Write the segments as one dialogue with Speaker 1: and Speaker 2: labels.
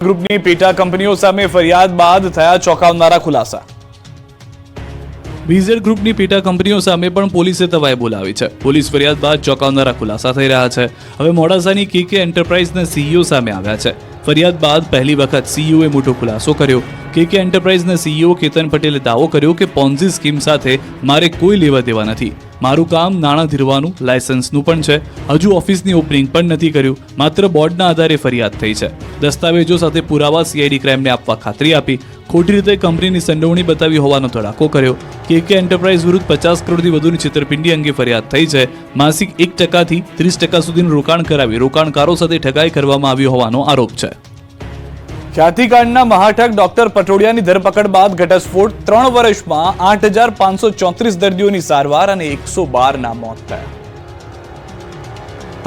Speaker 1: ગ્રુપની પેટા કંપનીઓ સામે ફરિયાદ બાદ થયા ચોંકાવનારા ખુલાસા।
Speaker 2: બીઝેડ ગ્રુપની પેટા કંપનીઓ સામે પણ પોલીસે તવાઈ બોલાવી છે। પોલીસ ફરિયાદ બાદ ચોંકાવનારા ખુલાસા થઈ રહ્યા છે। હવે મોડાસાની કેકે એન્ટરપ્રાઇઝના સીઈઓ સામે આવ્યા છે। ફરિયાદ બાદ પહેલી વખત સીઈઓએ મોટો ખુલાસો કર્યો। કેકે એન્ટરપ્રાઇઝના સીઈઓ કેતન પટેલે દાવો કર્યો કે પોન્ઝી સ્કીમ સાથે મારે કોઈ લેવા દેવા નથી। મારું કામ નાણાં ધીરવાનું, લાયસન્સનું પણ છે। હજુ ઓફિસની ઓપનિંગ પણ નથી કર્યું। માત્ર બોર્ડના આધારે ફરિયાદ થઈ છે। દસ્તાવેજો સાથે પુરાવા સીઆઈડી ક્રાઇમને આપવા ખાતરી આપી। ખોટી રીતે કંપનીની સંડોવણી બતાવી હોવાનો ધડાકો કર્યો। કેકે એન્ટરપ્રાઇઝ વિરુદ્ધ 50 કરોડથી વધુની છેતરપિંડી અંગે ફરિયાદ થઈ છે। માસિક 1% થી 30% સુધીનું રોકાણ કરાવી રોકાણકારો સાથે ઠગાઈ કરવામાં આવી હોવાનો આરોપ છે।
Speaker 1: ખ્યાતિકાંડના મહાઠગ ડોક્ટર પટોડિયાની ધરપકડ બાદ ઘટસ્ફોટ। 3 વર્ષમાં 8,534 દર્દીઓની સારવાર અને 112ના મોત થયા।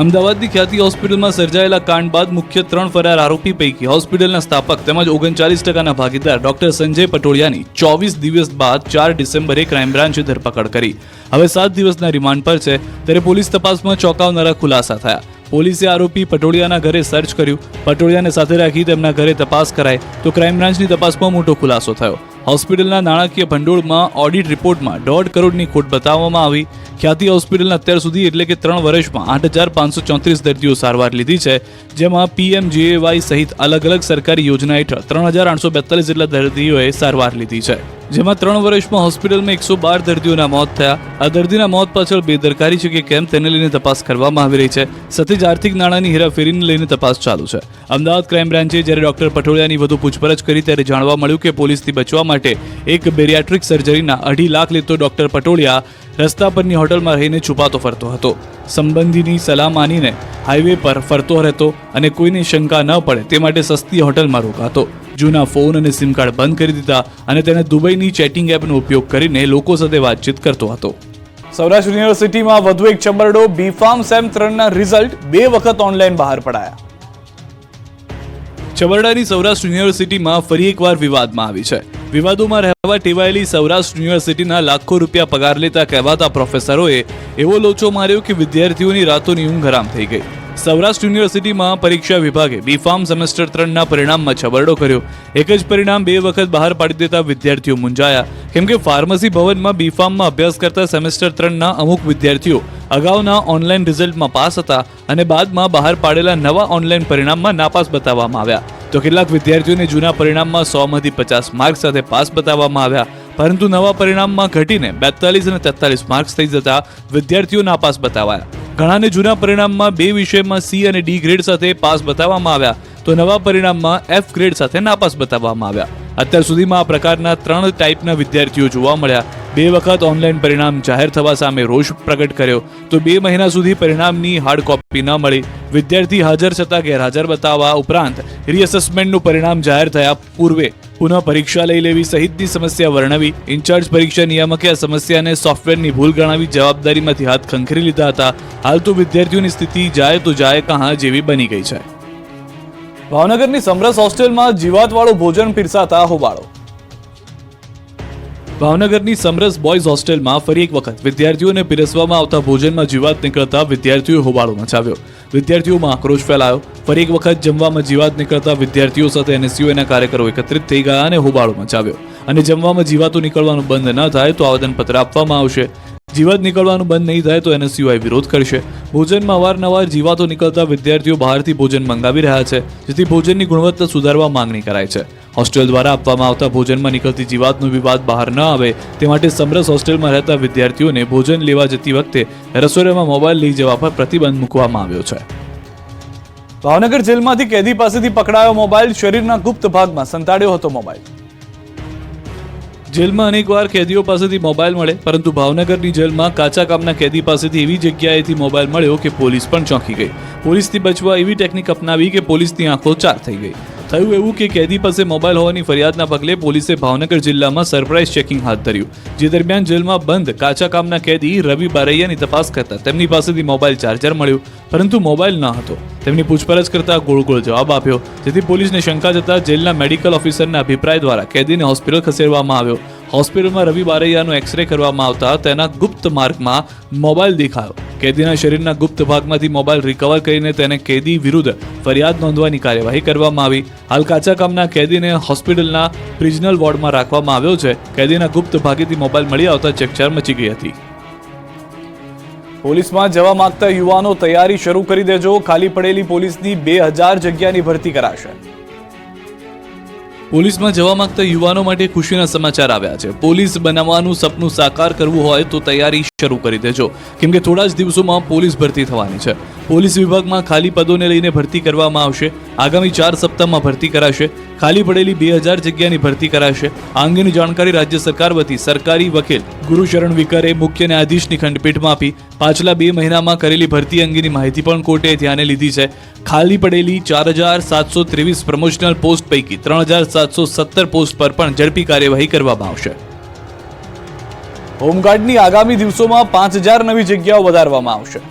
Speaker 2: અમદાવાદની ખ્યાતિ હોસ્પિટલમાં સર્જાયેલા કાંડ બાદ મુખ્ય 3 ફરાર આરોપી પૈકી હોસ્પિટલના સ્થાપક તેમજ 39% ભાગીદાર ડોક્ટર સંજય પટોડિયાની 24 દિવસ બાદ 4 ડિસેમ્બરે ક્રાઇમ બ્રાન્ચે ધરપકડ કરી। હવે 7 દિવસના રિમાન્ડ પર છે। ત્યારે પોલીસ તપાસમાં ચોંકાવનારા ખુલાસા થયા। પોલીસે આરોપી પટોડિયાના ઘરે સર્ચ કર્યું। પટોડિયાને સાથે રાખી તેમના ઘરે તપાસ કરાઈ તો ક્રાઇમ બ્રાન્ચની તપાસમાં મોટો ખુલાસો થયો। હોસ્પિટલના નાણાકીય ભંડોળમાં ઓડિટ રિપોર્ટમાં 1.5 કરોડની ખોટ બતાવવામાં આવી। ખ્યાતિ હોસ્પિટલના અત્યાર સુધી એટલે કે 3 વર્ષમાં 8,534 દર્દીઓ સારવાર લીધી છે, જેમાં PMJAY સહિત અલગ અલગ સરકારી યોજના હેઠળ 3,842 જેટલા દર્દીઓએ સારવાર લીધી છે, જેમાં 3 વર્ષમાં હોસ્પિટલમાં 112 દર્દીઓના મોત થયા। આ દર્દીના મોત પાછળ બેદરકારી છે કે કેમ તેને લઈને તપાસ કરવામાં આવી રહી છે। સાથે જ આર્થિક નાણાંની હેરાફેરીને લઈને તપાસ ચાલુ છે। અમદાવાદ ક્રાઇમ બ્રાન્ચે જ્યારે ડોક્ટર પટોડિયાની વધુ પૂછપરછ કરી ત્યારે જાણવા મળ્યું કે પોલીસથી બચવા માટે એક બેરિયાટ્રિક સર્જરીના 2.5 લાખ લેતો ડોક્ટર પટોડિયા રસ્તા પરની હોટલમાં રહીને છુપાતો ફરતો હતો। સંબંધીની સલાહ માનીને હાઈવે પર ફરતો રહેતો અને કોઈની શંકા ન પડે તે માટે સસ્તી હોટલમાં રોકાતો। જૂના ફોન અને સિમ કાર્ડ બંધ કરી દીધા અને તેને દુબઈની ચેટિંગ એપનો ઉપયોગ કરીને લોકો સાથે વાતચીત કરતો હતો।
Speaker 1: સૌરાષ્ટ્ર યુનિવર્સિટીમાં વધુ એક ચબરડો। બીફાર્મ સેમ 3ના રિઝલ્ટ 2 વખત ઓનલાઈન બહાર પડાયા।
Speaker 2: ચબરડાની સૌરાષ્ટ્ર યુનિવર્સિટીમાં ફરી એકવાર વિવાદમાં આવી છે। વિવાદોમાં રહેવા ટેવાયેલી સૌરાષ્ટ્ર યુનિવર્સિટીના લાખો રૂપિયા પગાર લેતા કહેવાતા પ્રોફેસરોએ એવો લોચો માર્યો કે વિદ્યાર્થીઓની રાતોની ઊંઘ હરામ થઈ ગઈ। સૌરાષ્ટ્ર યુનિવર્સિટીમાં પરીક્ષા વિભાગે બીફાર્મ સેમેસ્ટર 3ના પરિણામમાં છબરડો કર્યો। એક જ પરિણામ 2 વખત બહાર પાડી દેતા વિદ્યાર્થીઓ મૂંઝાયા, કેમ કે ફાર્મસી ભવનમાં બીફાર્મમાં અભ્યાસ કરતા સેમેસ્ટર 3ના અમુક વિદ્યાર્થીઓ અગાઉના ઓનલાઈન રિઝલ્ટમાં પાસ હતા અને બાદમાં બહાર પાડેલા નવા ઓનલાઈન પરિણામમાં નાપાસ બતાવવામાં આવ્યા। તો કેટલાક વિદ્યાર્થીઓને જૂના પરિણામમાં 100માંથી 50 માર્ક્સ સાથે પાસ બતાવવામાં આવ્યા, પરંતુ નવા પરિણામમાં ઘટીને 42 અને 43 માર્ક્સ થઈ જતા વિદ્યાર્થીઓ નાપાસ બતાવાયા। ઘણાને જૂના પરિણામમાં 2 વિષયમાં C અને D ગ્રેડ સાથે પાસ બતાવવામાં આવ્યા, તો નવા પરિણામમાં F ગ્રેડ સાથે નાપાસ બતાવવામાં આવ્યા। અત્યાર સુધીમાં આ પ્રકારના 3 ટાઈપના વિદ્યાર્થીઓ જોવા મળ્યા। 2 વખત ઓનલાઈન પરિણામ જાહેર થવા સામે રોષ પ્રગટ કર્યો તો 2 મહિના સુધી પરિણામની હાર્ડ કોપી ન મળી। વિદ્યાર્થી હાજર છતાં ગેરહાજર બતાવવા ઉપરાંત રીએસેસમેન્ટનું પરિણામ જાહેર થયા પૂર્વે પુનઃ પરીક્ષા લઈ લેવી સહિતની સમસ્યા વર્ણવી। ઇન્ચાર્જ પરીક્ષા નિયામકે આ સમસ્યાને સોફ્ટવેરની ભૂલ ગણાવી જવાબદારીમાંથી હાથ ખંખેરી લીધા હતા। હાલ તો વિદ્યાર્થીઓની સ્થિતિ જાય તો જાય કહાં જેવી બની ગઈ છે।
Speaker 1: ભાવનગરની સમરસ હોસ્ટેલમાં જીવાતવાળું ભોજન પીરસાતા હોબાળો।
Speaker 2: ભાવનગરની સમરસ બોયઝ હોસ્ટેલમાં ફરી એક વખત વિદ્યાર્થીઓને પીરસવામાં આવતા ભોજનમાં જીવાત નીકળતા વિદ્યાર્થીઓએ હોબાળો મચાવ્યો। વિદ્યાર્થીઓમાં આક્રોશ ફેલાયો। ફરી એક વખત જમવામાં જીવાત નીકળતા વિદ્યાર્થીઓ સાથે NSUના કાર્યકરો એકત્રિત થઈ ગયા અને હોબાળો મચાવ્યો અને જમવામાં જીવાતો નીકળવાનું બંધ ન થાય તો આવેદનપત્ર આપવામાં આવશે। જીવાત નીકળવાનું બંધ નહીં થાય તો NSUI વિરોધ કરશે। ભોજનમાં અવારનવાર જીવાતો નીકળતા વિદ્યાર્થીઓ બહારથી ભોજન મંગાવી રહ્યા છે, જેથી ભોજનની ગુણવત્તા સુધારવા માંગણી કરાઈ છે। હોસ્ટેલ દ્વારા આપવામાં આવતા ભોજનમાં નીકળતી જીવાતનો વિવાદ બહાર ન આવે તે માટે સમરસ હોસ્ટેલમાં રહેતા વિદ્યાર્થીઓને ભોજન લેવા જતી વખતે રસોડામાં મોબાઈલ લઈ જવા પર પ્રતિબંધ મૂકવામાં આવ્યો છે।
Speaker 1: ભાવનગર જેલમાંથી કેદી પાસેથી પકડાયો મોબાઈલ। શરીરના ગુપ્ત ભાગમાં સંતાડ્યો હતો મોબાઈલ।
Speaker 2: જેલમાં અનેકવાર કેદીઓ પાસેથી મોબાઈલ મળે, પરંતુ ભાવનગરની જેલમાં કાચા કામના કેદી પાસેથી એવી જગ્યાએથી મોબાઈલ મળ્યો કે પોલીસ પણ ચોંકી ગઈ। પોલીસથી બચવા એવી ટેકનિક અપનાવી કે પોલીસની આંખો ચાર થઈ ગઈ। થયું એવું કે કેદી પાસે મોબાઈલ હોવાની ફરિયાદના પગલે પોલીસે ભાવનગર જિલ્લામાં સરપ્રાઇઝ ચેકિંગ હાથ ધર્યું, જે દરમિયાન જેલમાં બંધ કાચા કામના કેદી રવિ બારૈયાની તપાસ કરતા તેમની પાસેથી મોબાઈલ ચાર્જર મળ્યું, પરંતુ મોબાઈલ ન હતો। તેમની પૂછપરછ કરતા ગોળ જવાબ આપ્યો, જેથી પોલીસને શંકા જતા જેલના મેડિકલ ઓફિસરના અભિપ્રાય દ્વારા કેદીને હોસ્પિટલ ખસેડવામાં આવ્યો। હોસ્પિટલમાં રવિ બારૈયાનો એક્સરે કરવામાં આવતા તેના ગુપ્ત માર્ગમાં મોબાઈલ દેખાયો. કેદીના શરીરના ગુપ્ત ભાગમાંથી મોબાઈલ રિકવર કરીને તેને કેદી વિરુદ્ધ ફરિયાદ નોંધવાની કાર્યવાહી કરવામાં આવી. હાલ કાચા કામના કેદીને હોસ્પિટલના પ્રિઝનલ વોર્ડમાં રાખવામાં આવ્યો છે. કેદીના ગુપ્ત ભાગેથી મોબાઈલ મળી આવતા ચકચાર મચી ગઈ હતી.
Speaker 1: પોલીસમાં જવા માંગતા યુવાનો તૈયારી શરૂ કરી દેજો. ખાલી પડેલી પોલીસની 2000 જગ્યાની ભરતી કરાશે.
Speaker 2: પોલીસમાં જવા માંગતા યુવાનો માટે ખુશીના સમાચાર આવ્યા છે. પોલીસ બનાવવાનું સપનું સાકાર કરવું હોય તો તૈયારી શરૂ કરી દેજો, કેમ કે થોડા જ દિવસોમાં પોલીસ ભરતી થવાની છે. પોલીસ વિભાગમાં ખાલી પદોને લઈને ભરતી કરવામાં આવશે. આગામી 4 સપ્તાહમાં ભરતી કરાશે. ખાલી પડેલી 2000 જગ્યાની ભરતી કરાશે. આ અંગેની જાણકારી રાજ્ય સરકાર વતી સરકારી વકીલ ગુરુશરણ વિકરે મુખ્ય ન્યાયાધીશની ખંડપીઠમાં આપી. પાછલા 2 મહિનામાં કરેલી ભરતી અંગેની માહિતી પણ કોર્ટે ધ્યાને લીધી છે. ખાલી પડેલી 4723 પ્રમોશનલ પોસ્ટ પૈકી 3717 પોસ્ટ પર પણ ઝડપી કાર્યવાહી કરવામાં આવશે.
Speaker 1: હોમગાર્ડની આગામી દિવસોમાં 5000 નવી જગ્યાઓ વધારવામાં આવશે.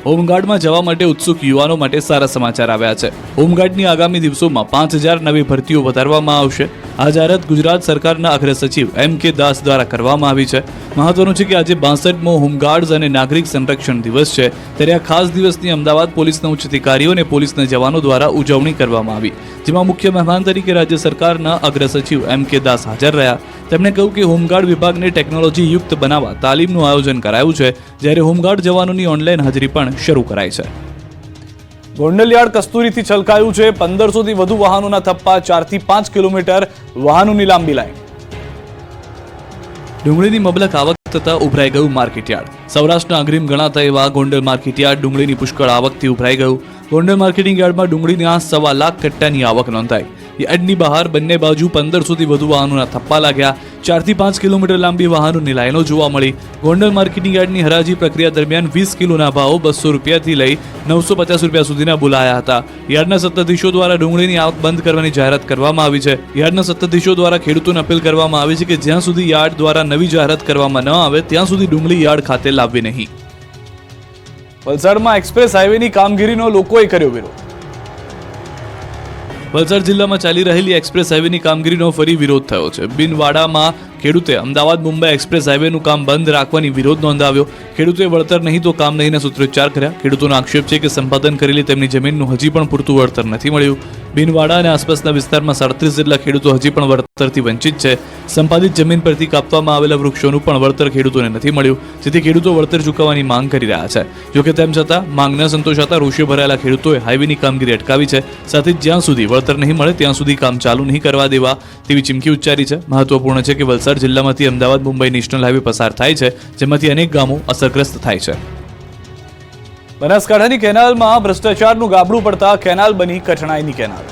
Speaker 2: હોમગાર્ડમાં જવા માટે ઉત્સુક યુવાનો માટે સારા સમાચાર આવ્યા છે. હોમગાર્ડની આગામી દિવસોમાં 5000 નવી ભરતીઓ વધારવામાં આવશે. આ જાહેરાત ગુજરાત સરકારના અગ્ર સચિવ M.K. દાસ દ્વારા કરવામાં આવી છે. મહત્વનું છે કે આજે 62મો હોમગાર્ડ્સ અને નાગરિક સંરક્ષણ દિવસ છે, ત્યારે આ ખાસ દિવસની અમદાવાદ પોલીસના ઉચ્ચ અધિકારીઓ અને પોલીસના જવાનો દ્વારા ઉજવણી કરવામાં આવી, જેમાં મુખ્ય મહેમાન તરીકે રાજ્ય સરકારના અગ્ર સચિવ M.K. દાસ હાજર રહ્યા. તેમણે કહ્યું કે હોમગાર્ડ વિભાગને ટેકનોલોજી યુક્ત બનાવવા તાલીમનું આયોજન કરાયું છે, જ્યારે હોમગાર્ડ જવાનોની ઓનલાઈન હાજરી પણ શરૂ કરાઈ છે.
Speaker 1: ગોંડલયાર્ડ કસ્તુરીથી છલકાયું છે. 1500થી વધુ વાહનોના થપ્પા, 4 થી 5 કિલોમીટર વાહનોની લાંબી લાઈન.
Speaker 2: ડુંગળીની મબલક આવક થતા ઉભરાઈ ગયું માર્કેટયાર્ડ. સૌરાષ્ટ્રના અગ્રીમ ગણાતા એવા ગોંડલ માર્કેટયાર્ડ ડુંગળીની પુષ્કળ આવકથી ઉભરાઈ ગયું. ગોંડલ માર્કેટિંગ યાર્ડમાં ડુંગળીના 1.25 લાખ કટ્ટાની આવક નોંધાઈ. યાર્ડની બહાર બંને બાજુ 1500થી વધુ વાહનોના થપ્પા લાગ્યા. 4 થી 5 કિલોમીટર લાંબી વાહનોની લાઈનો જોવા મળી. ગોંડલ માર્કેટિંગ યાર્ડની હરાજી પ્રક્રિયા દરમિયાન 20 કિલોના ભાવ 200 રૂપિયાથી લઈ 950 રૂપિયા સુધીના બોલાયા હતા. યાર્ડના સત્તાધીશો દ્વારા ડુંગળીની આવક બંધ કરવાની જાહેરાત કરવામાં આવી છે. યાર્ડના સત્તાધીશો દ્વારા ખેડૂતોને અપીલ કરવામાં આવી છે કે જ્યાં સુધી યાર્ડ દ્વારા નવી જાહેરાત કરવામાં ન આવે ત્યાં સુધી ડુંગળી યાર્ડ ખાતે લાવવી નહીં.
Speaker 1: વલસાડમાં એક્સપ્રેસ હાઈવેની કામગીરીનો લોકોએ કર્યો વિરોધ.
Speaker 2: વલસાડ જિલ્લામાં ચાલી રહેલી એક્સપ્રેસ હાઈવેની કામગીરીનો ફરી વિરોધ થયો છે. બિનવાડામાં ખેડૂતે અમદાવાદ મુંબઈ એક્સપ્રેસ હાઈવેનું કામ બંધ રાખવાની વિરોધ નોંધાવ્યો. ખેડૂતોએ વળતર નહીં તો કામ નહીંના સૂત્રોચ્ચાર કર્યા. ખેડૂતોનો આક્ષેપ છે કે સંપાદન કરેલી તેમની જમીનનું હજી પણ પૂરતું વળતર નથી મળ્યું. બિનવાડા અને આસપાસના વિસ્તારમાં 37 જેટલા ખેડૂતો હજી પણ વળતરથી વંચિત છે. સંપાદિત જમીન પરથી કાપવામાં આવેલા વૃક્ષોનું પણ વળતર ખેડૂતોને નથી મળ્યું, જેથી ખેડૂતો વળતર ચૂકવવાની માંગ કરી રહ્યા છે. જોકે તેમ છતાં માંગ ન સંતોષાતા રોષે ભરાયેલા ખેડૂતોએ હાઈવેની કામગીરી અટકાવી છે. સાથે જ જ્યાં સુધી વળતર નહીં મળે ત્યાં સુધી કામ ચાલુ નહીં કરવા દેવા તેવી ચીમકી ઉચ્ચારી છે. મહત્વપૂર્ણ છે કે વલસાડ જિલ્લામાંથી અમદાવાદ મુંબઈ નેશનલ હાઈવે પસાર થાય છે, જેમાંથી અનેક ગામો અસરગ્રસ્ત થાય છે.
Speaker 1: બનાસકાંઠાની કેનાલમાં ભ્રષ્ટાચારનું ગાબડું પડતા કેનાલ બની કઠણાઈની કેનાલ.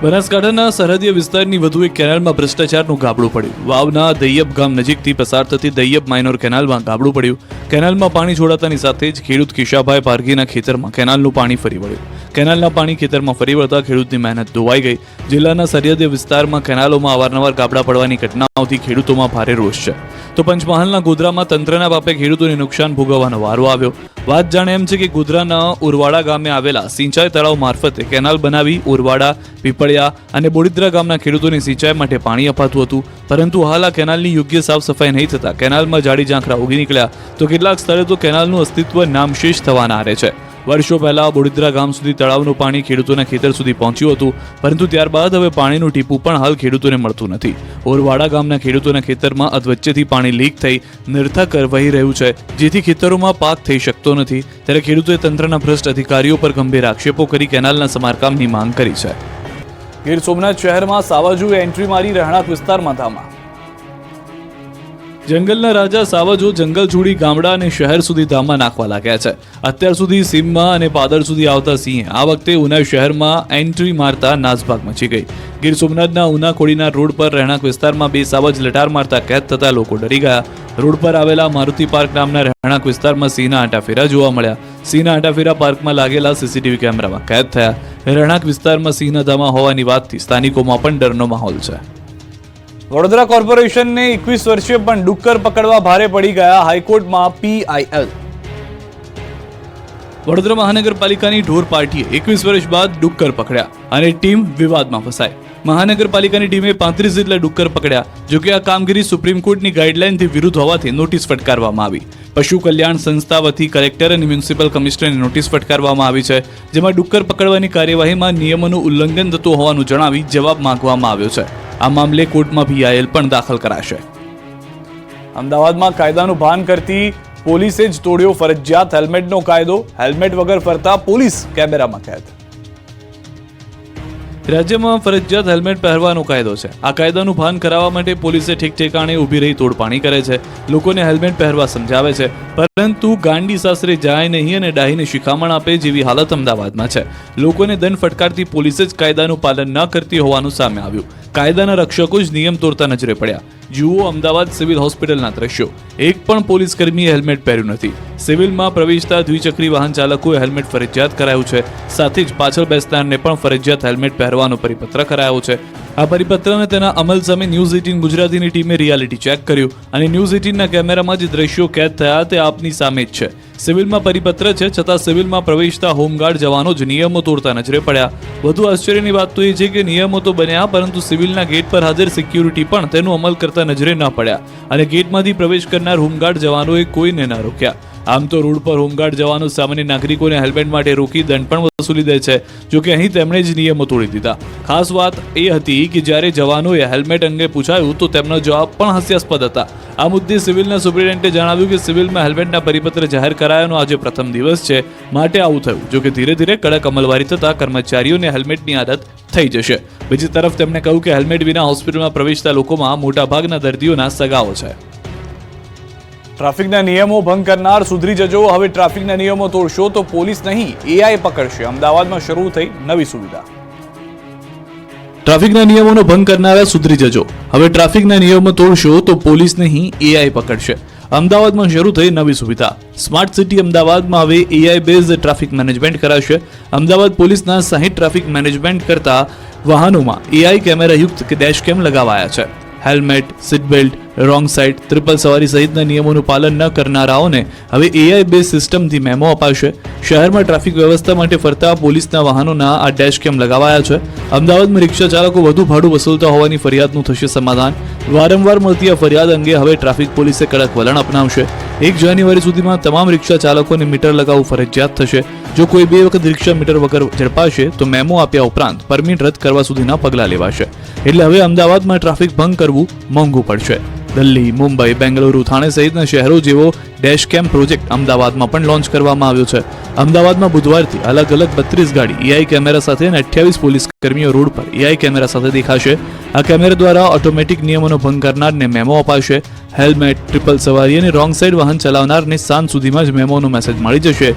Speaker 2: બનાસકાંઠાના સરહદીય વિસ્તારની વધુ એક કેનાલમાં ભ્રષ્ટાચારનું ગાબડું પડ્યું. વાવના દૈયબ ગામ નજીકથી પસાર થતી દૈયબ માઇનોર કેનાલમાં ગાબડું પડ્યું. કેનાલમાં પાણી છોડાતાની સાથે જ ખેડૂત કિશાભાઈ પારગીના ખેતરમાં કેનાલનું પાણી ફરી વળ્યું. કેનાલના પાણી ખેતરમાં ફરી વળતા ખેડૂતની મહેનત ધોવાઈ ગઈ. જિલ્લાના સરહદીય વિસ્તારમાં કેનાલોમાં અવારનવાર ગાબડા પડવાની ઘટનાઓથી ખેડૂતોમાં ભારે રોષ છે. તો પંચમહાલના ગોધરામાં તંત્રના પાપે ખેડૂતોને નુકસાન ભોગવવાનો વારો આવ્યો. વાત જાણે એમ છે કે ગોધરાના ઉરવાડા ગામે આવેલા સિંચાઈ તળાવ મારફતે કેનાલ બનાવી ઉરવાડા, પીપળિયા અને બોડિદ્રા ગામના ખેડૂતોને સિંચાઈ માટે પાણી અપાતું હતું. પરંતુ હાલ આ કેનાલની યોગ્ય સાફ સફાઈ નહીં થતા કેનાલમાં જાડી ઝાંખરા ઉગી નીકળ્યા. તો કેટલાક સ્થળે તો કેનાલનું અસ્તિત્વ નામશેષ થવાના આરે છે. વર્ષો પહેલા બોડિદ્રા ગામ સુધી તળાવનું પાણી ખેડૂતોના ખેતર સુધી પહોંચ્યું હતું, પરંતુ ત્યારબાદ હવે પાણીનું ટીપું પણ હાલ ખેડૂતોને મળતું નથી. ઓરવાડા ગામના ખેડૂતોના ખેતરમાં અધવચ્ચેથી પાણી લીક થઈ નિર્થક વહી રહ્યું છે, જેથી ખેતરોમાં પાક થઈ શકતો નથી. ત્યારે ખેડૂતોએ તંત્રના ભ્રષ્ટ અધિકારીઓ પર ગંભીર આક્ષેપો કરી કેનાલના સમારકામની માંગ કરી છે.
Speaker 1: ગીર સોમનાથ શહેરમાં સાવજોએ એન્ટ્રી મારી રહેણાંક વિસ્તારમાં ધામા.
Speaker 2: જંગલના રાજા સાવજો જંગલ છોડી ગામડા અને શહેર સુધી ધામા નાખવા લાગ્યા છે. અત્યાર સુધી સીમમાં અને પાદર સુધી આવતા સિંહે આ વખતે ઉના શહેરમાં એન્ટ્રી મારતા નાસભાગ મચી ગઈ. ગીર સોમનાથના ઉના કોડીના રોડ પર રહેણાંક વિસ્તારમાં 2 સાવજ લટાર મારતા કેદ થતા લોકો ડરી ગયા. રોડ પર આવેલા મારુતિ પાર્ક નામના રહેણાંક વિસ્તારમાં સિંહના આંટાફેરા જોવા મળ્યા. સિંહના આંટાફેરા પાર્કમાં લાગેલા સીસીટીવી કેમેરામાં કેદ થયા. રહેણાંક વિસ્તારમાં સિંહના ધામા હોવાની વાતથી સ્થાનિકોમાં પણ ડરનો માહોલ છે.
Speaker 1: વડોદરા કોર્પોરેશનને 21 વર્ષે પણ ડુક્કર પકડવા ભારે પડી ગયા. હાઈકોર્ટમાં PIL.
Speaker 2: વડોદરા મહાનગરપાલિકાની ઢોર પાર્ટીએ 21 વર્ષ બાદ ડુક્કર પકડ્યા અને ટીમ વિવાદમાં ફસાઈ. મહાનગરપાલિકાની ટીમે 35 જેટલા ડુક્કર પકડ્યા. જોકે આ કામગીરી સુપ્રીમ કોર્ટની ગાઈડલાઈનથી વિરુદ્ધ હોવાથી નોટિસ ફટકારવામાં આવી. પશુ કલ્યાણ સંસ્થા વતી કલેક્ટર અને મ્યુનિસિપલ કમિશનરને નોટિસ ફટકારવામાં આવી છે, જેમાં ડુક્કર પકડવાની કાર્યવાહીમાં નિયમોનું ઉલ્લંઘન થતું હોવાનું જણાવી જવાબ માંગવામાં આવ્યો છે. આ મામલે કોર્ટમાં PIL પણ દાખલ કરાશે.
Speaker 1: અમદાવાદમાં કાયદાનું ભાન કરતી પોલીસે જ તોડ્યો ફરજિયાત હેલ્મેટનો કાયદો. હેલ્મેટ વગર ફરતા પોલીસ કેમેરામાં કેદ.
Speaker 2: રાજ્યમાં ફરજિયાત હેલ્મેટ પહેરવાનો કાયદો છે. આ કાયદાનું ભાન કરાવવા માટે પોલીસે ઠેક ઠેકાણે ઊભી રહી તોડપાણી કરે છે, લોકોને હેલ્મેટ પહેરવા સમજાવે છે, પરંતુ ગાંડી સાસરે જાય નહીં અને ડાહીને શિખામણ આપે જેવી હાલત અમદાવાદમાં છે. લોકોને દંડ ફટકારતી પોલીસે જ કાયદાનું પાલન ન કરતી હોવાનું સામે આવ્યું. કાયદાના રક્ષકો જ નિયમ તોડતા નજરે પડ્યા. જુઓ અમદાવાદ સિવિલ હોસ્પિટલના દ્રશ્યો. એક પણ પોલીસ કર્મીએ હેલ્મેટ પહેર્યું નથી. સિવિલમાં પ્રવેશતા દ્વિચક્રી વાહન ચાલકોએ હેલ્મેટ ફરજિયાત કરાયું છે. સાથે જ પાછળ બેસનારને પણ ફરજિયાત હેલ્મેટ પહેરવાનો પરિપત્ર કરાયો છે. આ પરિપત્રને તેના અમલ સામે ન્યૂઝ 18 ગુજરાતીની ટીમે રિયાલિટી ચેક કર્યું અને ન્યૂઝ 18ના કેમેરામાં જે દ્રશ્યો કેદ થયા તે આપની સામે જ છે. સિવિલમાં પરિપત્ર છે, છતાં સિવિલમાં પ્રવેશતા હોમગાર્ડ જવાનો જ નિયમો તોડતા નજરે પડ્યા. વધુ આશ્ચર્યની વાત તો એ છે કે નિયમો તો બન્યા, પરંતુ સિવિલના ગેટ પર હાજર સિક્યુરિટી પણ તેનું અમલ કરતા નજરે ન પડ્યા અને ગેટમાંથી પ્રવેશ કરનાર હોમગાર્ડ જવાનોએ કોઈને ન રોક્યા. આમ તો રોડ પર હોમગાર્ડ જવાનો સામાન્ય નાગરિકોને હેલ્મેટ માટે રોકી દંડ પણ વસૂલી દે છે. જોકે અહીં તેમણે જ નિયમો તોડી દીધા. ખાસ વાત એ હતી કે જ્યારે જવાનોએ હેલ્મેટ અંગે પૂછાયું તો તેમનો જવાબ પણ હાસ્યાસ્પદ હતા. આ મુદ્દે સિવિલના સુપ્રિન્ટેન્ડન્ટે જણાવ્યું કે સિવિલમાં હેલ્મેટના પરિપત્ર જાહેર કરાયાનો આજે પ્રથમ દિવસ છે, માટે આવું થયું. જોકે ધીરે ધીરે કડક અમલવારી થતા કર્મચારીઓને હેલ્મેટની આદત થઈ જશે. બીજી તરફ તેમણે કહ્યું કે હેલ્મેટ વિના હોસ્પિટલમાં પ્રવેશતા લોકોમાં મોટાભાગના દર્દીઓના સગાઓ છે.
Speaker 1: ટ્રાફિકના નિયમો ભંગ કરનાર સુધરી જજો. હવે ટ્રાફિકના નિયમો તોડશો તો પોલીસ નહીં, AI પકડશે. અમદાવાદમાં શરૂ થઈ નવી સુવિધા.
Speaker 2: ટ્રાફિકના નિયમોનો ભંગ કરનારા સુધરી જજો. હવે ટ્રાફિકના નિયમો તોડશો તો પોલીસ નહીં, AI પકડશે. અમદાવાદમાં શરૂ થઈ નવી સુવિધા. સ્માર્ટ સિટી અમદાવાદમાં હવે AI બેઝડ ટ્રાફિક મેનેજમેન્ટ કરાશે. અમદાવાદ પોલીસના 60 ટ્રાફિક મેનેજમેન્ટ કરતા વાહનોમાં AI કેમેરાયુક્ત ડેશ કેમ લગાવાયા છે. Helmet, seat belt, wrong side, triple સવારી સહિતના નિયમોનું પાલન ન કરનારાઓને હવે AI બેઝ સિસ્ટમથી મેમો અપાશે. શહેરમાં ટ્રાફિક વ્યવસ્થા માટે ફરતા પોલીસના વાહનોના આ ડેશ કેમ લગાવાયા છે. અમદાવાદમાં રિક્ષા ચાલકો વધુ ભાડું વસૂલતા હોવાની ફરિયાદનું થશે સમાધાન. વારંવાર મળતી આ ફરિયાદ અંગે હવે ટ્રાફિક પોલીસે કડક વલણ અપનાવશે. 1 જાન્યુઆરી સુધીમાં તમામ રિક્ષા ચાલકોને મીટર લગાવવું ફરજિયાત થશે. જો કોઈ 2 વખત રિક્ષા મીટર વગર ઝડપાશે તો મેમો આપ્યા ઉપરાંત પરમિટ રદ કરવા સુધીના પગલાં લેવાશે. એટલે હવે અમદાવાદમાં ટ્રાફિક ભંગ કરવું મોંઘું પડશે. દિલ્હી, મુંબઈ, બેંગલુરુ, થાણે સહિતના શહેરો જેવો ડેશ કેમ પ્રોજેક્ટ અમદાવાદમાં પણ લોન્ચ કરવામાં આવ્યો છે. અમદાવાદમાં બુધવારથી અલગ 32 ગાડી AI કેમેરા સાથે અને 28 પોલીસ કર્મીઓ રોડ પર AI કેમેરા સાથે દેખાશે. આ કેમેરા દ્વારા ઓટોમેટિક નિયમોનો ભંગ કરનારને મેમો અપાશે. હેલ્મેટ, ટ્રિપલ સવારી અને રોંગ સાઇડ વાહન ચલાવનારને સાંજ સુધીમાં જ મેમોનો મેસેજ મળી જશે.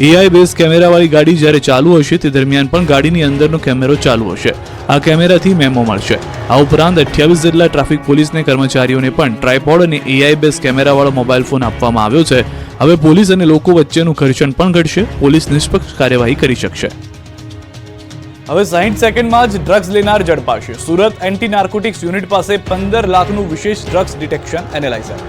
Speaker 2: AI બેઝ કેમેરાવાળી ગાડી જ્યારે ચાલુ હશે તે દરમિયાન પણ ગાડીની અંદરનો કેમેરો ચાલુ હશે. આ કેમેરાથી મેમો મળશે. આ ઉપરાંત 28 જેટલા ટ્રાફિક પોલીસને કર્મચારીઓને પણ ટ્રાયપોડ અને AI બેઝ કેમેરાવાળો મોબાઈલ ફોન આપવામાં આવ્યો છે. હવે પોલીસ અને લોકો વચ્ચેનું ઘર્ષણ પણ ઘટશે. પોલીસ નિષ્પક્ષ કાર્યવાહી કરી શકશે.
Speaker 1: હવે 60 સેકન્ડમાં જ ડ્રગ્સ લેનાર ઝડપાશે. સુરત એન્ટી નાર્કોટિક્સ યુનિટ પાસે 15 લાખનું વિશેષ ડ્રગ્સ ડિટેક્શન એનાલાઇઝર.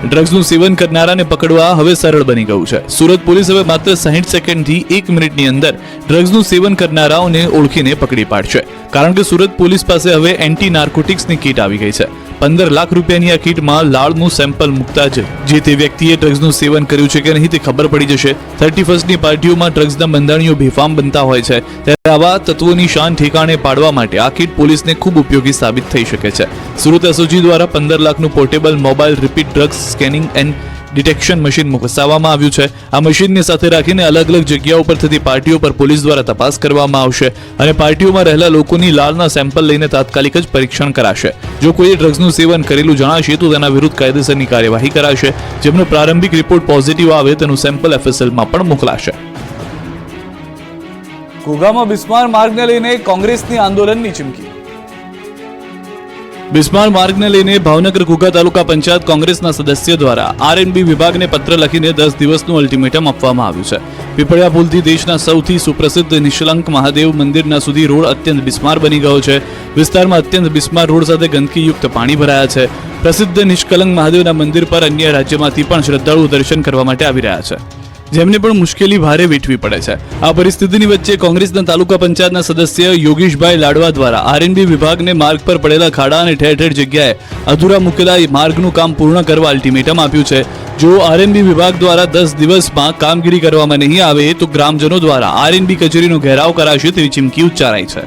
Speaker 2: ડ્રગ્સનું સેવન કરનારાને પકડવા હવે સરળ બની ગયું છે. સુરત પોલીસ હવે માત્ર 60 સેકન્ડથી 1 મિનિટની અંદર ડ્રગ્સનું સેવન કરનારાઓને ઓળખીને પકડી પાડશે. કારણ કે સુરત પોલીસ પાસે હવે એન્ટી નાર્કોટિક્સની કીટ આવી ગઈ છે. 15 લાખ રૂપિયાની આ કીટમાં લાળનું સેમ્પલ મૂકતા જ જે તે વ્યક્તિએ ડ્રગ્સનું સેવન કર્યું છે કે નહીં તે ખબર પડી જશે. 31st પાર્ટીઓમાં ડ્રગ્સના બંધાણીઓ બેફામ બનતા હોય છે, ત્યારે આવા તત્વોની શાન ઠેકાણે પાડવા માટે આ કીટ પોલીસને ખૂબ ઉપયોગી સાબિત થઈ શકે છે. સુરત SOG દ્વારા 15 લાખનું portable mobile rapid drugs scanning and detection machine વસાવવામાં આવ્યું છે. આ મશીનને સાથે રાખીને અલગ જગ્યાઓ પર થતી પાર્ટીઓ પર પોલીસ દ્વારા તપાસ કરવામાં આવશે અને પાર્ટીઓમાં રહેલા લોકોની લાળના સેમ્પલ લઈને તાત્કાલિક જ પરીક્ષણ કરાશે. જો કોઈએ ડ્રગ્સનું સેવન કરેલું જણાશે તો તેના વિરુદ્ધ કાયદેસરની કાર્યવાહી કરાશે. જેમનો પ્રારંભિક રિપોર્ટ પોઝિટિવ આવે તેનું સેમ્પલ FSLમાં પણ મોકલાશે.
Speaker 1: ઘોઘામાં બિસ્માર માર્ગને લઈને કોંગ્રેસની આંદોલનની ચીમકી.
Speaker 2: બિસ્માર માર્ગને લઈને ભાવનગર ઘોઘા તાલુકા પંચાયત કોંગ્રેસના સદસ્ય દ્વારા RNB વિભાગને પત્ર લખીને 10 દિવસનું અલ્ટિમેટમ આપવામાં આવ્યું છે. પીપળિયા પુલથી દેશના સૌથી સુપ્રસિદ્ધ નિષ્કલંક મહાદેવ મંદિરના સુધી રોડ અત્યંત બિસ્માર બની ગયો છે. વિસ્તારમાં અત્યંત બિસ્માર રોડ સાથે ગંદકીયુક્ત પાણી ભરાયા છે. પ્રસિદ્ધ નિષ્કલંક મહાદેવના મંદિર પર અન્ય રાજ્યમાંથી પણ શ્રદ્ધાળુઓ દર્શન કરવા માટે આવી રહ્યા છે. જેમને પણ મુશ્કેલી ભારે વેઠવી પડે છે. આ પરિસ્થિતિની વચ્ચે કોંગ્રેસના તાલુકા પંચાયતના સદસ્ય યોગેશભાઈ લાડવા દ્વારા આરએનબી વિભાગને માર્ગ પર પડેલા ખાડા અને ઠેર ઠેર જગ્યાએ અધૂરા મૂકેલા માર્ગનું કામ પૂર્ણ કરવા અલ્ટિમેટમ આપ્યું છે. જો આરએનબી વિભાગ દ્વારા 10 દિવસમાં કામગીરી કરવામાં નહીં આવે તો ગ્રામજનો દ્વારા આરએનબી કચેરીનો ઘેરાવ કરાશે તેવી ચીમકી ઉચ્ચારાઈ છે.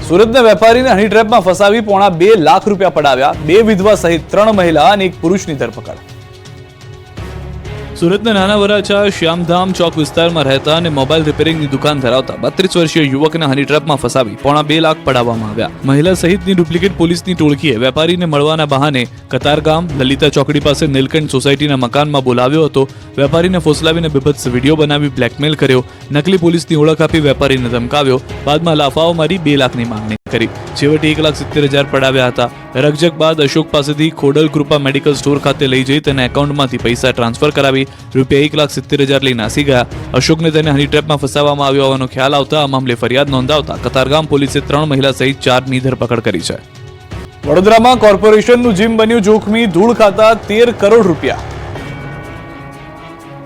Speaker 1: સુરતના વેપારીને હની ટ્રેપમાં ફસાવી પોણા 2 લાખ રૂપિયા પડાવ્યા. 2 વિધવા સહિત 3 મહિલા અને 1 પુરુષની ધરપકડ.
Speaker 2: સુરતના નાના વરાછા શ્યામધામ ચોક વિસ્તારમાં રહેતા અને મોબાઈલ રિપેરિંગની દુકાન ધરાવતા 32 વર્ષીય યુવકને હની ટ્રેપમાં ફસાવી પોણા 2 લાખ પડાવવામાં આવ્યા. મહિલા સહિતની ડુપ્લિકેટ પોલીસની ટોળકીએ વેપારીને મળવાના બહાને કતારગામ લલિતા ચોકડી પાસે નીલકંઠ સોસાયટીના મકાનમાં બોલાવ્યો હતો. વેપારીને ફોસલાવીને બીભત્સ વિડીયો બનાવી બ્લેકમેલ કર્યો. નકલી પોલીસની ઓળખ આપી વેપારીને ધમકાવ્યો. બાદમાં લાફાઓ મારી 2 લાખની માંગણી કરી. છેવટે 1,70,000 પડાવ્યા હતા. રકઝક બાદ અશોક પાસેથી ખોડલ કૃપા મેડિકલ સ્ટોર ખાતે લઈ જઈ તેના એકાઉન્ટમાંથી પૈસા ટ્રાન્સફર કરાવી રૂપિયા 1,70,000 લઈ નાસી ગયા. અશોકને તેને હની ટ્રેપમાં ફસાવવામાં આવ્યો હોવાનો ખ્યાલ આવતા આ મામલે ફરિયાદ નોંધાવતા કતારગામ પોલીસે 3 મહિલા સહિત 4ની ધરપકડ કરી છે.
Speaker 1: વડોદરામાં કોર્પોરેશનનું જીમ બન્યું જોખમી. ધૂળ ખાતા 13 કરોડ રૂપિયા.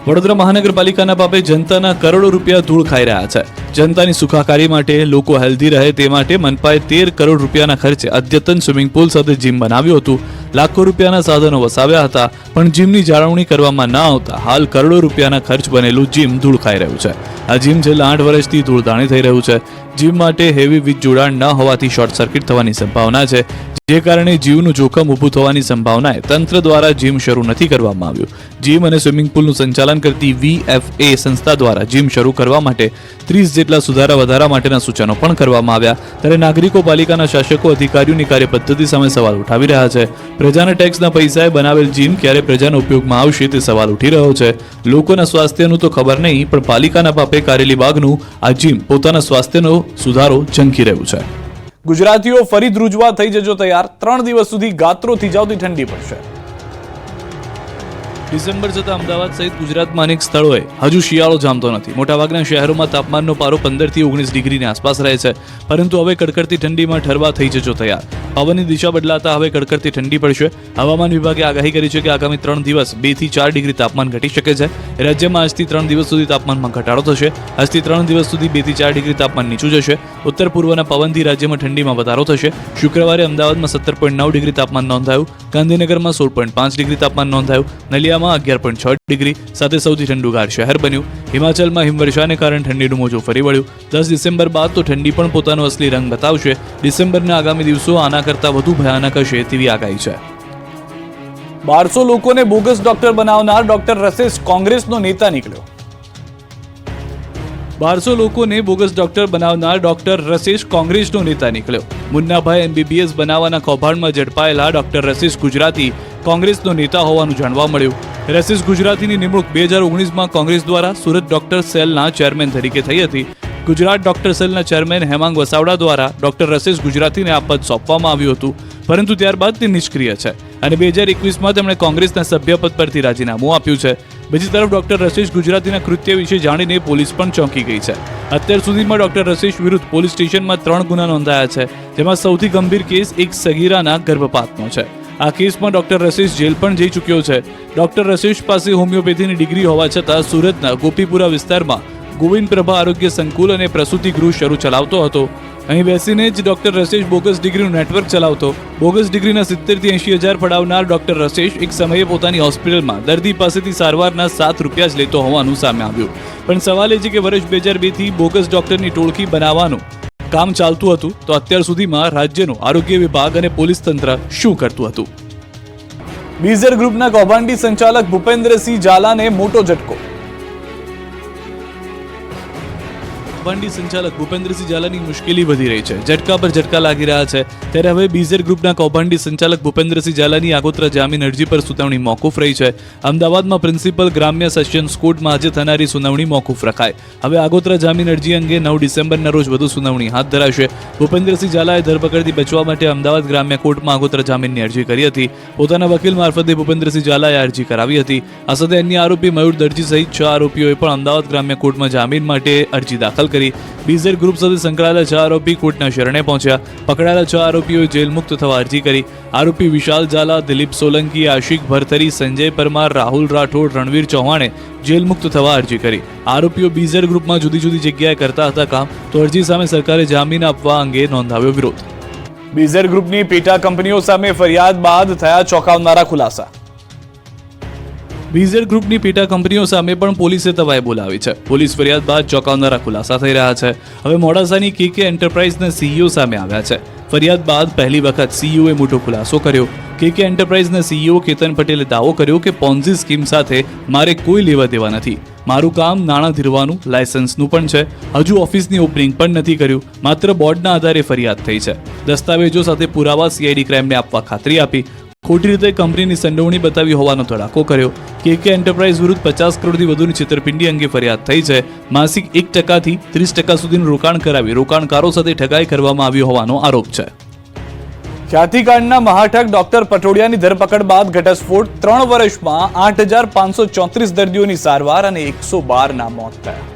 Speaker 2: વડોદરા મહાનગરપાલિકાના પાપે જનતાના કરોડો રૂપિયા ધૂળ ખાઈ રહ્યા છે. જનતાની સુખાકારી માટે, લોકો હેલ્ધી રહે તે માટે મનપાએ 13 કરોડ રૂપિયાના ખર્ચે અદ્યતન સ્વિમિંગ પુલ સાથે જીમ બનાવ્યું હતું. લાખો રૂપિયાના સાધનો વસાવ્યા હતા, પણ જીમની જાળવણી કરવામાં ન આવતા હાલ કરોડો રૂપિયાના ખર્ચ બનેલું જીમ ધૂળ ખાઈ રહ્યું છે. આ જીમ છેલ્લા 8 વર્ષથી ધૂળધાણી થઈ રહ્યું છે. જીમ માટે હેવી વીજ જોડાણ ન હોવાથી શોર્ટ સર્કિટ થવાની સંભાવના છે, જે કારણે જીવનું જોખમ ઊભું થવાની સંભાવનાએ તંત્ર દ્વારા જીમ શરૂ નથી કરવામાં આવ્યું. જીમ અને સ્વિમિંગ પુલનું સંચાલન કરતી VFA સંસ્થા દ્વારા જીમ શરૂ કરવા માટે 30 જેટલા સુધારા વધારા માટેના સૂચનો પણ કરવામાં આવ્યા. ત્યારે નાગરિકો પાલિકાના શાસકો અધિકારીઓની કાર્યપદ્ધતિ સામે સવાલ ઉઠાવી રહ્યા છે. પ્રજાના ટેક્સના પૈસાએ બનાવેલ જીમ ક્યારે પ્રજાના ઉપયોગમાં આવશે તે સવાલ ઉઠી રહ્યો છે. લોકોના સ્વાસ્થ્યનું તો ખબર નહીં, પણ પાલિકાના પાપે કારેલી બાગનું આ જીમ પોતાના સ્વાસ્થ્યનો સુધારો ઝંખી રહ્યું છે.
Speaker 1: ગુજરાતીઓ ફરી ધ્રુજવા થઈ જજો તૈયાર. 3 દિવસ સુધી ગાત્રો થીજાવતી ઠંડી પડશે.
Speaker 2: ડિસેમ્બર જતા અમદાવાદ સહિત ગુજરાતમાં અનેક સ્થળોએ હજુ શિયાળો જામતો નથી. મોટાભાગના શહેરોમાં તાપમાનનો પારો 15 થી 19 ડિગ્રીની આસપાસ રહે છે, પરંતુ હવે કડકડતી ઠંડીમાં ઠરવા થઈ જજો તૈયાર. પવનની દિશા બદલાતા હવે કડકડતી ઠંડી પડશે. હવામાન વિભાગે આગાહી કરી છે કે આગામી 3 દિવસ 2 થી 4 ડિગ્રી તાપમાન ઘટી શકે છે. રાજ્યમાં આજથી 3 દિવસ સુધી તાપમાનમાં ઘટાડો થશે. આજથી 3 દિવસ સુધી 2 થી 4 ડિગ્રી તાપમાન નીચું જશે. ઉત્તર પૂર્વના પવનથી રાજ્યમાં ઠંડીમાં વધારો થશે. શુક્રવારે અમદાવાદમાં 17.9 ડિગ્રી તાપમાન નોંધાયું. ગાંધીનગરમાં 16.5 ડિગ્રી તાપમાન નોંધાયું. નલિયામાં 11.6 ડિગ્રી સાથે સૌથી ઠંડુગાર શહેર બન્યું. હિમાચલમાં હિમવર્ષાને કારણે ઠંડીનું મોજું ફરી વળ્યું. 10 ડિસેમ્બર બાદ તો ઠંડી પણ પોતાનો અસલી રંગ બતાવશે. ડિસેમ્બરના આગામી દિવસો આના કરતાં વધુ ભયાનક હશે તેવી આગાહી છે.
Speaker 1: 1200 લોકોને બોગસ ડોક્ટર બનાવનાર ડોક્ટર રસેશ કોંગ્રેસનો નેતા નીકળ્યો.
Speaker 2: 1200 લોકોને બોગસ ડોક્ટર બનાવનાર ડોક્ટર રસેશ કોંગ્રેસનો નેતા નીકળ્યો. મુન્નાભાઈ MBBS બનાવવાના કૌભાંડમાં ઝડપાયેલા ડોક્ટર રસેશ ગુજરાતી કોંગ્રેસનો નેતા હોવાનું જાણવા મળ્યું. રસેશ ગુજરાતીની નિમણૂક 2019માં કોંગ્રેસ દ્વારા સુરત ડોક્ટર સેલના ચેરમેન તરીકે થઈ હતી. ગુજરાત ડોક્ટર સેલના ચેરમેન હેમાંગ વસાવડા દ્વારા ડોક્ટર રસેશ ગુજરાતીને આ પદ સોંપવામાં આવ્યું હતું, પરંતુ ત્યારબાદ તે નિષ્ક્રિય છે અને 2021માં તેમણે કોંગ્રેસના સભ્યપદ પરથી રાજીનામું આપ્યું છે. બીજી તરફ ડોક્ટર રસેશ ગુજરાતીના કૃત્ય વિશે જાણીને પોલીસ પણ ચોંકી ગઈ છે. અત્યાર સુધીમાં ડોક્ટર રસેશ વિરુદ્ધ પોલીસ સ્ટેશનમાં 3 ગુના નોંધાયા છે, જેમાં સૌથી ગંભીર કેસ એક સગીરાના ગર્ભપાતનો છે. આ કેસમાં ડોક્ટર રસેશ જેલ પણ જઈ ચૂક્યો છે. ડોક્ટર રસેશ પાસે હોમિયોપેથીની ડિગ્રી હોવા છતાં સુરતના ગોપીપુરા વિસ્તારમાં ગોવિંદ પ્રભા આરોગ્ય સંકુલ અને પ્રસૂતિ ગૃહ શરૂ ચલાવતો હતો. અહીં બેસીને જ ડોક્ટર રસેશ બોગસ ડિગ્રીનું નેટવર્ક ચલાવતો. બોગસ ડિગ્રીના 70 થી 80 હજાર પડાવનાર ડોક્ટર રસેશ એક સમયે પોતાની હોસ્પિટલમાં દર્દી પાસેથી સારવારના 7 રૂપિયા જ લેતો હોવાનું સામે આવ્યું. પણ સવાલ એ છે કે વર્ષ 2002 થી બોગસ ડોક્ટરની ટોળકી બનાવવાનું કામ ચાલતું હતું, તો અત્યાર સુધીમાં રાજ્યનું આરોગ્ય વિભાગ અને પોલીસ તંત્ર શું કરતું હતું?
Speaker 1: બીઝર ગ્રુપના કૌભાંડી સંચાલક ભૂપેન્દ્રસિંહ ઝાલાને મોટો ઝટકો.
Speaker 2: કૌભાંડી સંચાલક ભૂપેન્દ્રસિંહ ઝાલાની મુશ્કેલી વધી રહી છે. ઝટકા પર ઝટકા લાગી રહ્યા છે. ત્યારે હવે બીઝર ગ્રુપના કૌભાંડી સંચાલક ભૂપેન્દ્રસિંહ ઝાલાની આગોતરા જામીન અરજી પર સુનાવણી મોકૂફ રહી છે. અમદાવાદમાં પ્રિન્સિપલ ગ્રામ્ય સેશન્સ કોર્ટમાં આજે થનારી સુનાવણી મોકૂફ રખાય. હવે આગોતરા જામીન અરજી અંગે 9 ડિસેમ્બરના રોજ વધુ સુનાવણી હાથ ધરાશે. ભૂપેન્દ્રસિંહ ઝાલાએ ધરપકડથી બચવા માટે અમદાવાદ ગ્રામ્ય કોર્ટમાં આગોતરા જામીનની અરજી કરી હતી. પોતાના વકીલ મારફતે ભૂપેન્દ્રસિંહ ઝાલાએ અરજી કરાવી હતી. આ સાથે અન્ય આરોપી મયુર દરજી સહિત 6 આરોપીઓએ પણ અમદાવાદ ગ્રામ્ય કોર્ટમાં જામીન માટે અરજી દાખલ કરી. બીઝર ગ્રુપ સાથે સંકળાયેલા 6 આરોપી કોર્ટના શરણે પહોંચ્યા. પકડાયેલા 6 આરોપીઓએ જેલ મુક્ત થવા અરજી કરી. આરોપી વિશાલ ઝાલા, દિલીપ સોલંકી, આશિક ભરતરી, સંજય પરમાર, રાહુલ રાઠોડ, રણવીર ચૌહાણે જેલ મુક્ત થવા અરજી કરી. આરોપીઓ બીઝર ગ્રુપમાં જુદી જુદી જગ્યાએ કરતા હતા કામ, તો અરજી સામે સરકારે જામીન આપવા અંગે નોંધાવ્યો વિરોધ.
Speaker 1: બીઝર ગ્રુપની પેટા કંપનીઓ સામે ફરિયાદ બાદ થયા ચોંકાવનારા ખુલાસા.
Speaker 2: બીઝર ગ્રુપની પેટા કંપનીઓ સામે પણ પોલીસે તવાઈ બોલાવી છે. પોલીસ ફરિયાદ બાદ ચોંકાવનારા ખુલાસા થઈ રહ્યા છે. હવે મોડાસાની કેકે એન્ટરપ્રાઇઝના સીઈઓ સામે આવ્યા છે. ફરિયાદ બાદ પહેલી વખત સીઈઓએ મોટો ખુલાસો કર્યો. કેકે એન્ટરપ્રાઇઝના સીઈઓ કેતન પટેલે દાવો કર્યો કે પોન્ઝી સ્કીમ સાથે મારે કોઈ લેવા દેવા નથી. મારું કામ નાણાં ધીરવાનું, લાયસન્સનું પણ છે. હજુ ઓફિસની ઓપનિંગ પણ નથી કર્યું. માત્ર બોર્ડના આધારે ફરિયાદ થઈ છે. દસ્તાવેજો સાથે પુરાવા સીઆઈડી ક્રાઇમને આપવા ખાતરી આપી. ખોટી રીતે કંપનીની સંડોવણી બતાવી હોવાનો ધડાકો કર્યો. કેકે એન્ટરપ્રાઇઝ વિરુદ્ધ 50 કરોડથી વધુની છેતરપિંડી અંગે ફરિયાદ થઈ છે. માસિક 1% થી 30% સુધીનું રોકાણ કરાવી રોકાણકારો સાથે ઠગાઈ કરવામાં આવી હોવાનો આરોપ છે.
Speaker 1: ખ્યાતિકાંડના મહાઠગ ડોક્ટર પટોડિયાની ધરપકડ બાદ ઘટસ્ફોટ. 3 વર્ષમાં 8,534 દર્દીઓની સારવાર અને 112ના મોત થયા.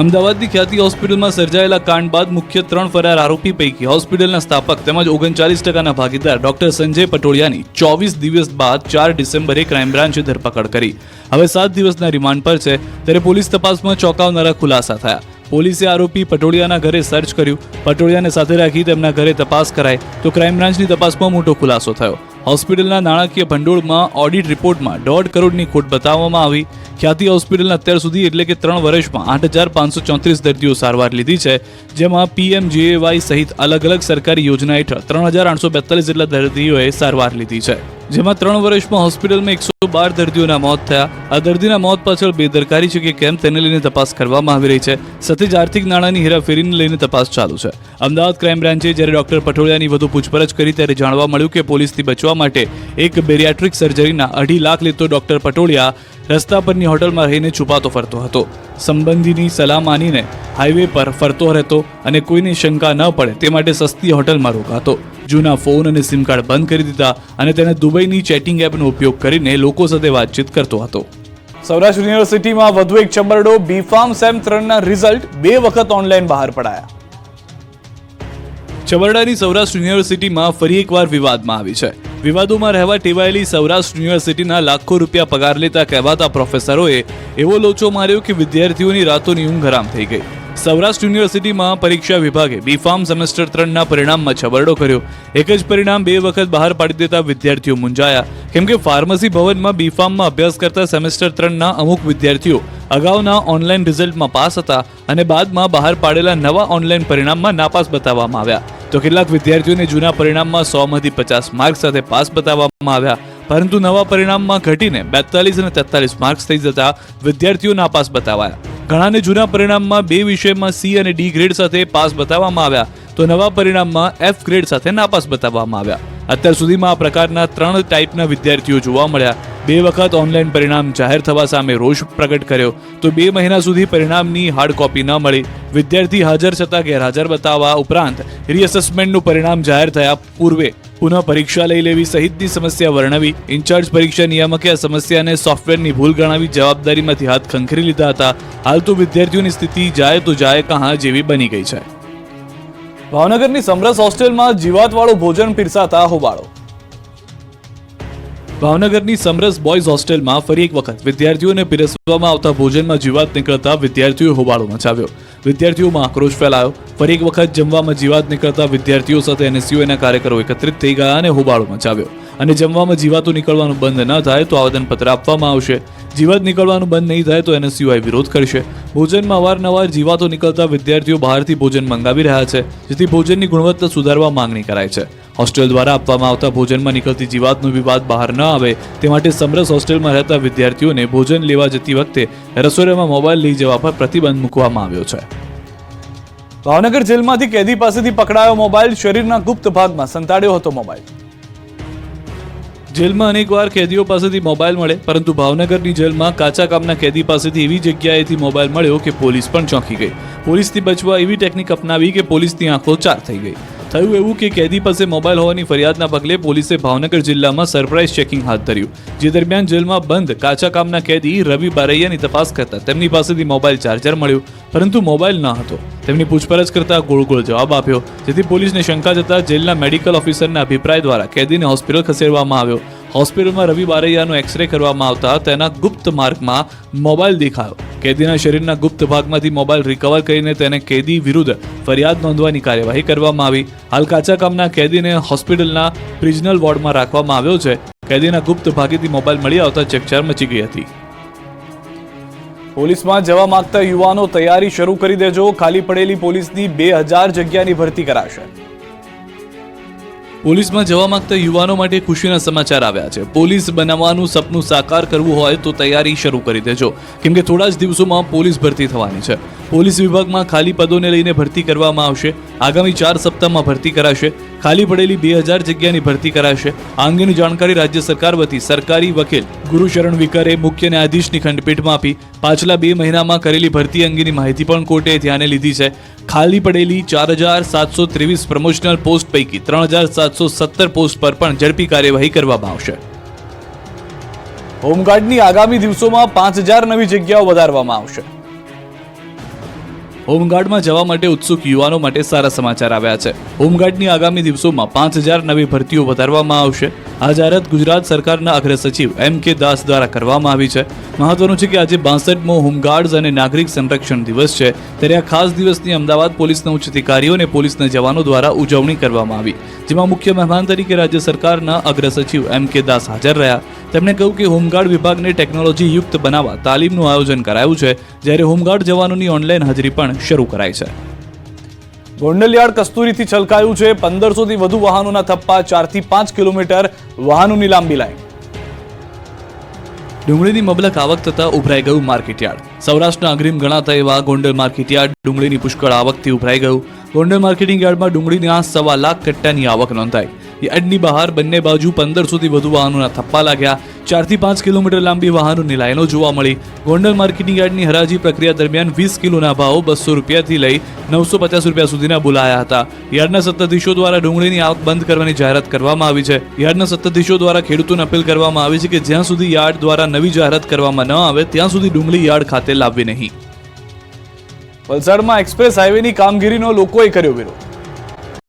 Speaker 2: અમદાવાદની ખ્યાતિ હોસ્પિટલમાં સર્જાયેલા કાંડ બાદ મુખ્ય 3 ફરાર આરોપી પૈકી હોસ્પિટલના સ્થાપક તેમજ 39% ભાગીદાર ડોક્ટર સંજય પટોડિયાની 24 દિવસ બાદ 4 ડિસેમ્બરે ક્રાઇમ બ્રાન્ચે ધરપકડ કરી. હવે 7 દિવસના રિમાન્ડ પર છે. ત્યારે પોલીસ તપાસમાં ચોંકાવનારા ખુલાસા થયા. પોલીસે આરોપી પટોડિયાના ઘરે સર્ચ કર્યું. પટોડિયાને સાથે રાખી તેમના ઘરે તપાસ કરાઈ તો ક્રાઇમ બ્રાન્ચની તપાસમાં મોટો ખુલાસો થયો. હોસ્પિટલના નાણાકીય ભંડોળમાં ઓડિટ રિપોર્ટમાં 1.5 કરોડની ખોટ બતાવવામાં આવી. ખ્યાતિ હોસ્પિટલના અત્યાર સુધી એટલે કે 3 વર્ષમાં 8,534 દર્દીઓ સારવાર લીધી છે, જેમાં PMJAY સહિત અલગ અલગ સરકારી યોજના હેઠળ 3,842 જેટલા દર્દીઓએ સારવાર લીધી છે. જેમાં 3 વર્ષમાં હોસ્પિટલમાં 112 દર્દીઓના મોત થયા. આ દર્દીના મોત પાછળ બેદરકારી છે કે કેમ તેને લઈને તપાસ કરવામાં આવી રહી છે. સાથે જ આર્થિક નાણાંની હેરાફેરીને લઈને તપાસ ચાલુ છે. અમદાવાદ ક્રાઇમ બ્રાન્ચે જ્યારે ડોક્ટર પટોડિયાની વધુ પૂછપરછ કરી ત્યારે જાણવા મળ્યું કે પોલીસથી બચવા માટે એક બેરિયાટ્રિક સર્જરીના 2.5 લાખ લેતો ડોક્ટર પટોડિયા રસ્તા પરની હોટલમાં રહીને છુપાતો ફરતો હતો. સંબંધીની સલાહ માનીને હાઈવે પર ફરતો રહેતો અને કોઈની શંકા ન પડે તે માટે સસ્તી હોટલમાં રોકાતો. જૂના ફોન અને સિમ કાર્ડ બંધ કરી દીધા અને તેણે દુબઈની ચેટિંગ એપનો ઉપયોગ કરીને લોકો સાથે વાતચીત કરતો હતો.
Speaker 1: સૌરાષ્ટ્ર યુનિવર્સિટીમાં વધુ એક છબરડો. બીફાર્મ સેમ 3ના રિઝલ્ટ 2 વખત ઓનલાઈન બહાર પડાયા.
Speaker 2: છબરડાની સૌરાષ્ટ્ર યુનિવર્સિટીમાં ફરી એકવાર વિવાદમાં આવી છે. વિવાદોમાં રહેવા ટેવાયેલી સૌરાષ્ટ્ર યુનિવર્સિટીના લાખો રૂપિયા પગાર લેતા કહેવાતા પ્રોફેસરોએ એવો લોચો માર્યો કે વિદ્યાર્થીઓની રાતોની ઊંઘ હરામ થઈ ગઈ. સૌરાષ્ટ્ર યુનિવર્સિટીમાં પરીક્ષા વિભાગે બીફાર્મ સેમેસ્ટર 3ના પરિણામમાં છબરડો કર્યો. એક જ પરિણામ 2 વખત બહાર પાડી દેતા વિદ્યાર્થીઓ મૂંઝાયા. કેમ કે ફાર્મસી ભવનમાં બીફાર્મમાં અભ્યાસ કરતા સેમેસ્ટર 3ના અમુક વિદ્યાર્થીઓ અગાઉના ઓનલાઈન રિઝલ્ટમાં પાસ હતા અને બાદમાં બહાર પાડેલા નવા ઓનલાઈન પરિણામમાં નાપાસ બતાવવામાં આવ્યા. તો કેટલાક વિદ્યાર્થીઓને જૂના પરિણામમાં 100માંથી 50 માર્ક સાથે પાસ બતાવવામાં આવ્યા, પરંતુ નવા પરિણામમાં ઘટીને 42 અને 43 માર્ક્સ થઈ જતા વિદ્યાર્થીઓ નાપાસ બતાવાયા. ઘણાને જૂના પરિણામમાં 2 વિષયમાં C અને D ગ્રેડ સાથે પાસ બતાવવામાં આવ્યા, તો નવા પરિણામમાં F ગ્રેડ સાથે નાપાસ બતાવવામાં આવ્યા. અત્યાર સુધીમાં આ પ્રકારના 3 ટાઈપના વિદ્યાર્થીઓ જોવા મળ્યા. 2 વખત ઓનલાઈન પરિણામ જાહેર થવા સામે રોષ પ્રગટ કર્યો તો 2 મહિના સુધી પરિણામની હાર્ડ કોપી ન મળી. વિદ્યાર્થી હાજર છતાં ગેરહાજર બતાવવા ઉપરાંત રીએસેસમેન્ટનું પરિણામ જાહેર થયા પૂર્વે પુનઃ પરીક્ષા લઈ લેવી સહિતની સમસ્યા વર્ણવી. ઇન્ચાર્જ પરીક્ષા નિયામકે આ સમસ્યાને સોફ્ટવેરની ભૂલ ગણાવી જવાબદારીમાંથી હાથ ખંખરી લીધા હતા. હાલ તો વિદ્યાર્થીઓની સ્થિતિ જાય તો જાય કહાં જેવી બની ગઈ છે.
Speaker 1: ભાવનગરની સમરસ હોસ્ટેલમાં જીવાતવાળું ભોજન પીરસાતા હોબાળો.
Speaker 2: ભાવનગરની સમરસ બોયઝ હોસ્ટેલમાં ફરી એક વખત વિદ્યાર્થીઓને પીરસવામાં આવતા ભોજનમાં જીવાત નીકળતા વિદ્યાર્થીઓએ હોબાળો મચાવ્યો. વિદ્યાર્થીઓમાં આક્રોશ ફેલાયો. ફરી એક વખત જમવામાં જીવાત નીકળતા વિદ્યાર્થીઓ સાથે NSUના કાર્યકરો એકત્રિત થઈ ગયા અને હોબાળો મચાવ્યો. અને જમવામાં જીવાતો નીકળવાનું બંધ ન થાય તો આવેદનપત્ર આપવામાં આવશે. જીવાત નીકળવાનું બંધ નહીં થાય તો NSUI વિરોધ કરશે. ભોજનમાં અવારનવાર જીવાતો નીકળતા વિદ્યાર્થીઓ બહારથી ભોજન મંગાવી રહ્યા છે, જેથી ભોજનની ગુણવત્તા સુધારવા માંગણી કરાય છે. હોસ્ટેલ દ્વારા આપવામાં આવતા ભોજનમાં નીકળતી જીવાતનો વિવાદ બહાર ન આવે તે માટે સમરસ હોસ્ટેલમાં રહેતા વિદ્યાર્થીઓને ભોજન લેવા જતી વખતે રસોડામાં મોબાઈલ લઈ જવા પર પ્રતિબંધ મૂકવામાં આવ્યો છે.
Speaker 1: ભાવનગર જેલમાંથી કેદી પાસેથી પકડાયો મોબાઈલ. શરીરના ગુપ્ત ભાગમાં સંતાડ્યો હતો મોબાઈલ.
Speaker 2: જેલમાં અનેકવાર કેદીઓ પાસેથી મોબાઈલ મળે, પરંતુ ભાવનગરની જેલમાં કાચા કામના કેદી પાસેથી એવી જગ્યાએથી મોબાઈલ મળ્યો કે પોલીસ પણ ચોંકી ગઈ. પોલીસથી બચવા એવી ટેકનિક અપનાવી કે પોલીસની આંખો ચાર થઈ ગઈ. થયું એવું કે કેદી પાસે મોબાઈલ હોવાની ફરિયાદના પગલે પોલીસે ભાવનગર જિલ્લામાં સરપ્રાઇઝ ચેકિંગ હાથ ધર્યું, જે દરમિયાન જેલમાં બંધ કાચા કામના કેદી રવિ બારૈયાની તપાસ કરતા તેમની પાસેથી મોબાઈલ ચાર્જર મળ્યું, પરંતુ મોબાઈલ ન હતો. તેમની પૂછપરછ કરતા ગોળ જવાબ આપ્યો, જેથી પોલીસને શંકા જતા જેલના મેડિકલ ઓફિસરના અભિપ્રાય દ્વારા કેદીને હોસ્પિટલ ખસેડવામાં આવ્યો. હોસ્પિટલમાં રવિ બારૈયાનો એક્સરે કરવામાં આવતા તેના ગુપ્ત માર્ગમાં મોબાઈલ દેખાયો. કેદીના શરીરના ગુપ્ત ભાગમાંથી મોબાઈલ રિકવર કરીને તેને કેદી વિરુદ્ધ ફરિયાદ નોંધવાની કાર્યવાહી કરવામાં આવી. હાલ કાચા કામના કેદીને હોસ્પિટલના પ્રિઝનલ વોર્ડમાં રાખવામાં આવ્યો છે. કેદીના ગુપ્ત ભાગેથી મોબાઈલ મળી આવતા ચકચાર મચી ગઈ હતી.
Speaker 1: પોલીસમાં જવા માંગતા યુવાનો તૈયારી શરૂ કરી દેજો. ખાલી પડેલી પોલીસની 2000 જગ્યાની ભરતી કરાશે.
Speaker 2: પોલીસમાં જવા માંગતા યુવાનો માટે ખુશીના સમાચાર આવ્યા છે. પોલીસ બનવાનું સપનું સાકાર કરવું હોય તો તૈયારી શરૂ કરી દેજો, કેમ કે થોડા જ દિવસોમાં પોલીસ ભરતી થવાની છે. પોલીસ વિભાગમાં ખાલી પદોને લઈને ભરતી કરવામાં આવશે. આગામી 4 સપ્તાહમાં ભરતી કરાશે. ખાલી પડેલી 2000 જગ્યાની ભરતી કરાશે. આ અંગેની જાણકારી રાજ્ય સરકાર વતી સરકારી વકીલ ગુરુશરણ વિકરે મુખ્ય ન્યાયાધીશની ખંડપીઠમાં આપી. પાછલા 2 મહિનામાં કરેલી ભરતી અંગેની માહિતી પણ કોર્ટે ધ્યાને લીધી છે. ખાલી પડેલી 4723 પ્રમોશનલ પોસ્ટ પૈકી 3717 પોસ્ટ પર પણ ઝડપી કાર્યવાહી કરવામાં આવશે.
Speaker 1: હોમગાર્ડની આગામી દિવસોમાં 5000 નવી જગ્યાઓ વધારવામાં આવશે.
Speaker 2: હોમગાર્ડમાં જવા માટે ઉત્સુક યુવાનો માટે સારા સમાચાર આવ્યા છે. હોમગાર્ડની આગામી દિવસોમાં 5000 નવી ભરતીઓ વધારવામાં આવશે. આ જાહેરાત ગુજરાત સરકારના અગ્ર સચિવ M.K. દાસ દ્વારા કરવામાં આવી છે. મહત્વનું છે કે આજે 62મો હોમગાર્ડ્સ અને નાગરિક સંરક્ષણ દિવસ છે, ત્યારે આ ખાસ દિવસની અમદાવાદ પોલીસના ઉચ્ચ અધિકારીઓ અને પોલીસના જવાનો દ્વારા ઉજવણી કરવામાં આવી, જેમાં મુખ્ય મહેમાન તરીકે રાજ્ય સરકારના અગ્ર સચિવ M.K. દાસ હાજર રહ્યા. તેમણે કહ્યું કે હોમગાર્ડ વિભાગને ટેકનોલોજી યુક્ત બનાવવા તાલીમનું આયોજન કરાયું છે, જ્યારે હોમગાર્ડ જવાનોની ઓનલાઈન હાજરી પણ શરૂ કરાઈ છે.
Speaker 1: ગોંડલ યાર્ડ કસ્તુરીથી છલકાયું છે. 1500થી વધુ વાહનોના થપ્પા, 4 થી 5 કિલોમીટર વાહનોની લાંબી લાઈન.
Speaker 2: ડુંગળીની મબલક આવક થતા ઉભરાઈ ગયું માર્કેટયાર્ડ. સૌરાષ્ટ્રના અગ્રીમ ગણાતા એવા ગોંડલ માર્કેટયાર્ડ ડુંગળીની પુષ્કળ આવકથી ઉભરાઈ ગયું. ગોંડલ માર્કેટિંગ યાર્ડમાં ડુંગળીના 1.25 લાખ કટ્ટાની આવક નોંધાઈ. યાર્ડની બહાર બંને બાજુ 1500થી વધુ વાહનોના થપ્પા લાગ્યા. 4 થી 5 કિલોમીટર લાંબી વાહનોની લાઈનો જોવા મળી. ગોંડલ માર્કેટિંગ યાર્ડની હરાજી પ્રક્રિયા દરમિયાન 20 કિલોના ભાવ 200 રૂપિયાથી લઈ 950 રૂપિયા સુધીના બોલાયા હતા. યાર્ડના સત્તાધીશો દ્વારા ડુંગળીની આવક બંધ કરવાની જાહેરાત કરવામાં આવી છે. યાર્ડના સત્તાધીશો દ્વારા ખેડૂતોને અપીલ કરવામાં આવી છે કે જ્યાં સુધી યાર્ડ દ્વારા નવી જાહેરાત કરવામાં ન આવે ત્યાં સુધી ડુંગળી યાર્ડ ખાતે લાવવી નહીં.
Speaker 1: વલસાડમાં એક્સપ્રેસ હાઈવેની કામગીરીનો લોકોએ કર્યો વિરોધ.